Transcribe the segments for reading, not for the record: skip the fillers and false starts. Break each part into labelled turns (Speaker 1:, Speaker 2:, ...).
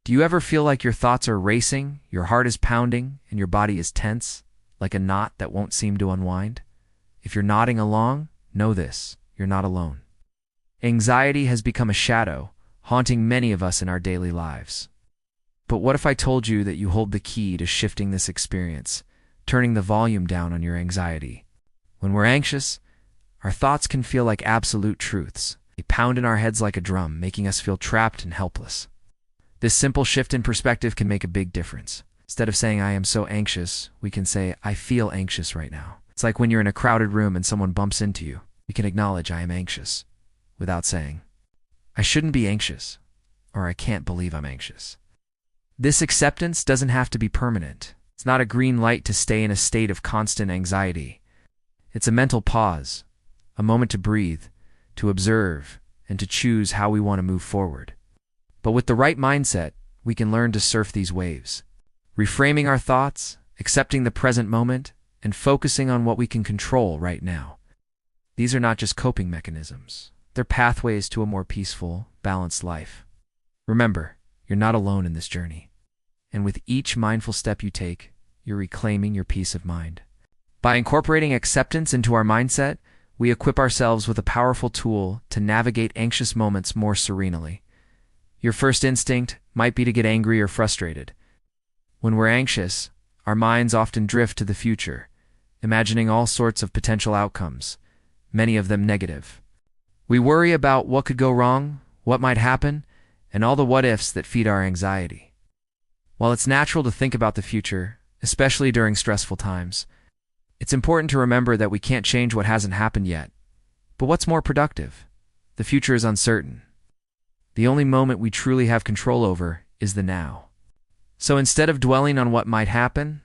Speaker 1: Do you ever feel like your thoughts are racing, your heart is pounding, and your body is tense, like a knot that won't seem to unwind? If you're nodding along, know this: you're not alone. Anxiety has become a shadow, haunting many of us in our daily lives. But what if I told you that you hold the key to shifting this experience, turning the volume down on your anxiety? When we're anxious, our thoughts can feel like absolute truths. They pound in our heads like a drum, making us feel trapped and helpless. This simple shift in perspective can make a big difference. Instead of saying, "I am so anxious," we can say, "I feel anxious right now." It's like when you're in a crowded room and someone bumps into you. You can acknowledge, "I am anxious," without saying, "I shouldn't be anxious," or "I can't believe I'm anxious." This acceptance doesn't have to be permanent. It's not a green light to stay in a state of constant anxiety. It's a mental pause, a moment to breathe, to observe, and to choose how we want to move forward. But with the right mindset, we can learn to surf these waves, reframing our thoughts, accepting the present moment, and focusing on what we can control right now. These are not just coping mechanisms. They're pathways to a more peaceful, balanced life. Remember, you're not alone in this journey. And with each mindful step you take, you're reclaiming your peace of mind. By incorporating acceptance into our mindset, we equip ourselves with a powerful tool to navigate anxious moments more serenely. Your first instinct might be to get angry or frustrated. When we're anxious, our minds often drift to the future, imagining all sorts of potential outcomes, many of them negative. We worry about what could go wrong, what might happen, and all the what-ifs that feed our anxiety. While it's natural to think about the future, especially during stressful times, it's important to remember that we can't change what hasn't happened yet. But what's more productive? The future is uncertain. The only moment we truly have control over is the now. So instead of dwelling on what might happen,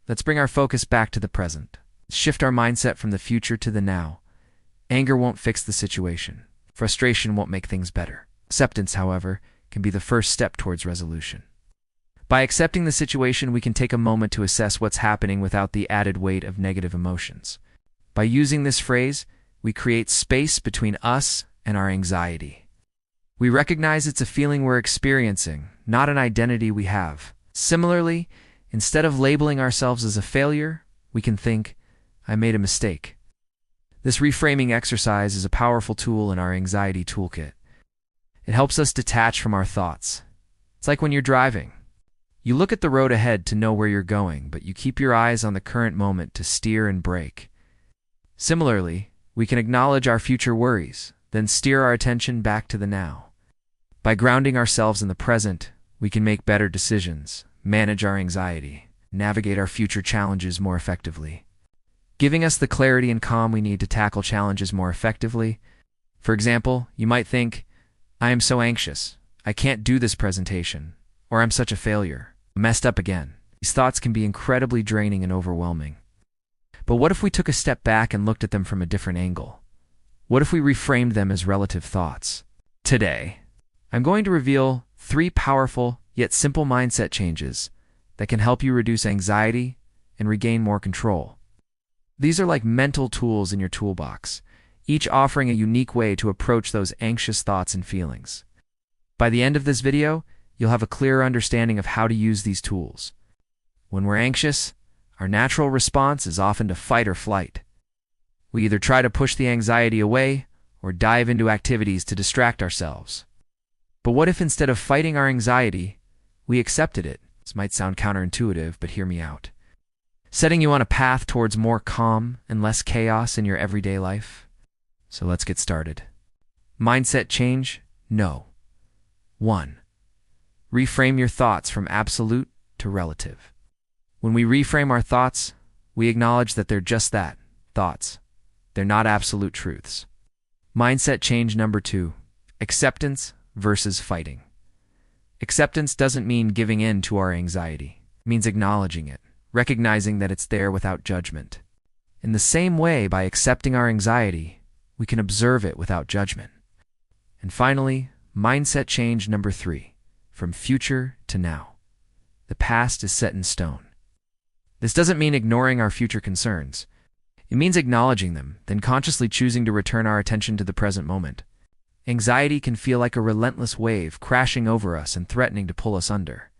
Speaker 1: let's bring our focus back to the present. Shift our mindset from the future to the now. Anger won't fix the situation. Frustration won't make things better. Acceptance, however, can be the first step towards resolution. By accepting the situation, we can take a moment to assess what's happening without the added weight of negative emotions. By using this phrase, we create space between us and our anxiety. We recognize it's a feeling we're experiencing, not an identity we have. Similarly, instead of labeling ourselves as a failure, we can think, "I made a mistake." This reframing exercise is a powerful tool in our anxiety toolkit. It helps us detach from our thoughts. It's like when you're driving. You look at the road ahead to know where you're going, but you keep your eyes on the current moment to steer and brake. Similarly, we can acknowledge our future worries, then steer our attention back to the now. By grounding ourselves in the present, we can make better decisions, manage our anxiety, navigate our future challenges more effectively, giving us the clarity and calm we need to tackle challenges more effectively. For example, you might think, "I am so anxious. I can't do this presentation," or "I'm such a failure. I messed up again." These thoughts can be incredibly draining and overwhelming. But what if we took a step back and looked at them from a different angle? What if we reframed them as relative thoughts? Today, I'm going to reveal 3 powerful yet simple mindset changes that can help you reduce anxiety and regain more control. These are like mental tools in your toolbox, each offering a unique way to approach those anxious thoughts and feelings. By the end of this video, you'll have a clearer understanding of how to use these tools. When we're anxious, our natural response is often to fight or flight. We either try to push the anxiety away or dive into activities to distract ourselves. But what if instead of fighting our anxiety, we accepted it? This might sound counterintuitive, but hear me out. Setting you on a path towards more calm and less chaos in your everyday life. So let's get started. Mindset change? No. 1. Reframe your thoughts from absolute to relative. When we reframe our thoughts, we acknowledge that they're just that, thoughts. They're not absolute truths. Mindset change number 2. Acceptance versus fighting. Acceptance doesn't mean giving in to our anxiety. It means acknowledging it, recognizing that it's there without judgment. In the same way, by accepting our anxiety, we can observe it without judgment. And finally, mindset change number 3. From future to now. The past is set in stone. This doesn't mean ignoring our future concerns. It means acknowledging them, then consciously choosing to return our attention to the present moment. Anxiety can feel like a relentless wave crashing over us and threatening to pull us under.